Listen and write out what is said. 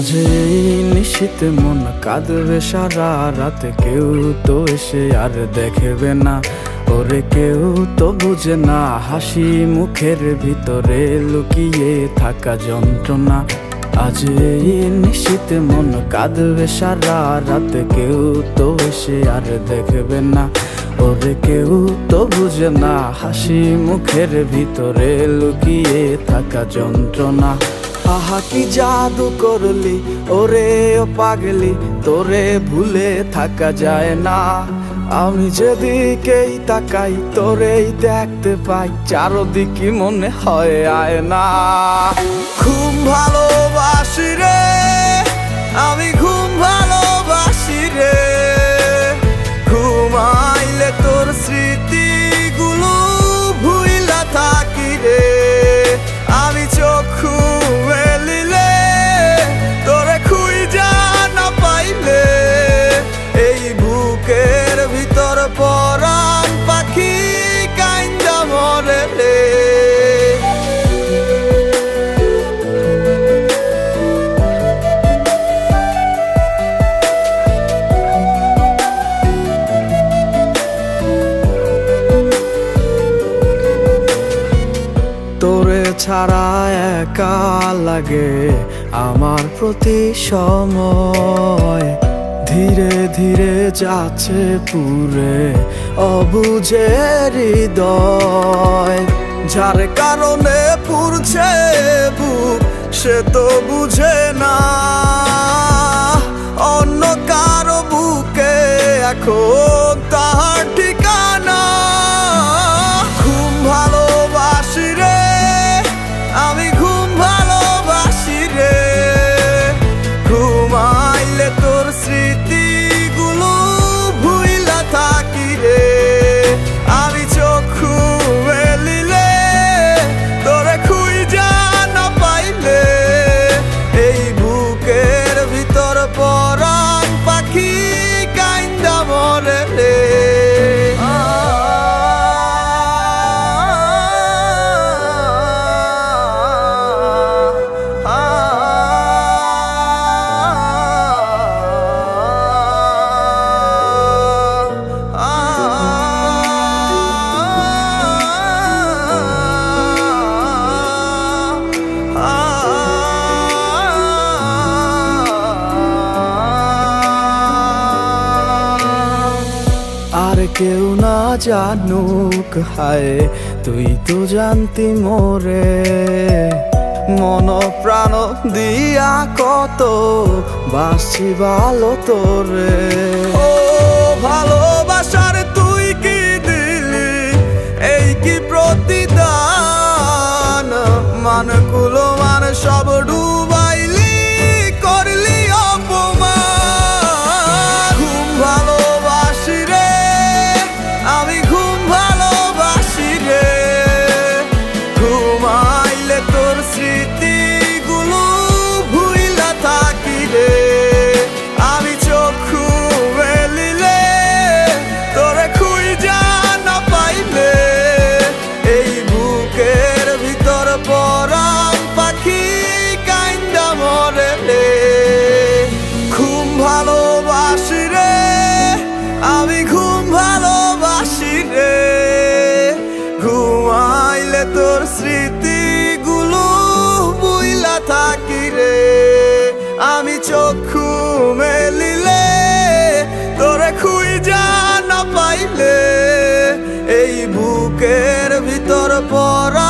আজ এই নিশীথে মন কাঁদবে সারা রাতে, কেউ তো এসে আর দেখবে না ওরে, কেউ তো বুঝে না হাসি মুখের ভিতরে লুকিয়ে থাকা যন্ত্রণা। আজ এই নিশীথে মন কাঁদবে সারা রাতে, কেউ তো এসে আর দেখবে না ওরে, কেউ তো বুঝে না হাসি মুখের ভিতরে লুকিয়ে থাকা যন্ত্রণা। আহা কি জাদু করলি ওরে ও পাগলি, তোরে ভুলে থাকা যায় না। আমি যেদিকেই তাকাই তোরেই দেখতে পাই, চারদিকে মনে হয় আয়না। ঘুম ভালোবাসি রে আমি, ঘুম ভালোবাসি রে, ঘুমাইলে তোর স্মৃতিগুলো ভুইলা থাকি রে। আমি চক্ষু মেলিলে তোরে খুঁজা না পাইলে, এই বুকের ভিতর পরাণ পাখি কাইন্দা মরে রে। তোরে ছাড়া একা লাগে আমার প্রতি সময়, ধীরে ধীরে যাচ্ছে পুরে অবুঝে হৃদয়। যার কারণে পুরছে বুক সে তো বুঝে না, অন্য কারো বুকে এখন তাহার ঠিকানা। ঘুম ভালোবাসি রে আমি, ঘুম ভালোবাসি রে, ঘুমাইলে তোর স্মৃতিগুলো ভুইলা থাকি রে। আমি চক্ষু মেলিলে তোরে খুঁজা না পাইলে, এই বুকের ভিতর পরাণ পাখি কাইন্দা মরে রে। আর কেউ না জানুক হায়, তুই তো জানতি মোরে, মন প্রাণ দিয়া কত বাসছি ভালো তোরে। ও ভালোবাসার তুই কি দিলি, এই কি প্রতিদান, মানগুলো মান সব ডুবাইলি করলি অপমান। ঘুম ভালোবাসি রে আমি, ঘুম ভালোবাসি রে, ঘুমাইলে তোর স্মৃতিগুলো ভুইলা থাকি রে। আমি চক্ষু মেলিলে তোরে খুঁজা না পাইলে, এই বুকের ভিতর পরাণ পাখি কাইন্দা মরে রে। ঘুম ভালোবাসি রে আমি, ঘুম ভালোবাসি রে, ঘুমাইলে তোর স্মৃতিগুলো ভুইলা থাকি রে। আমি চক্ষু মেলিলে তোরে খুঁজা না পাইলে, এই বুকের ভিতর পরা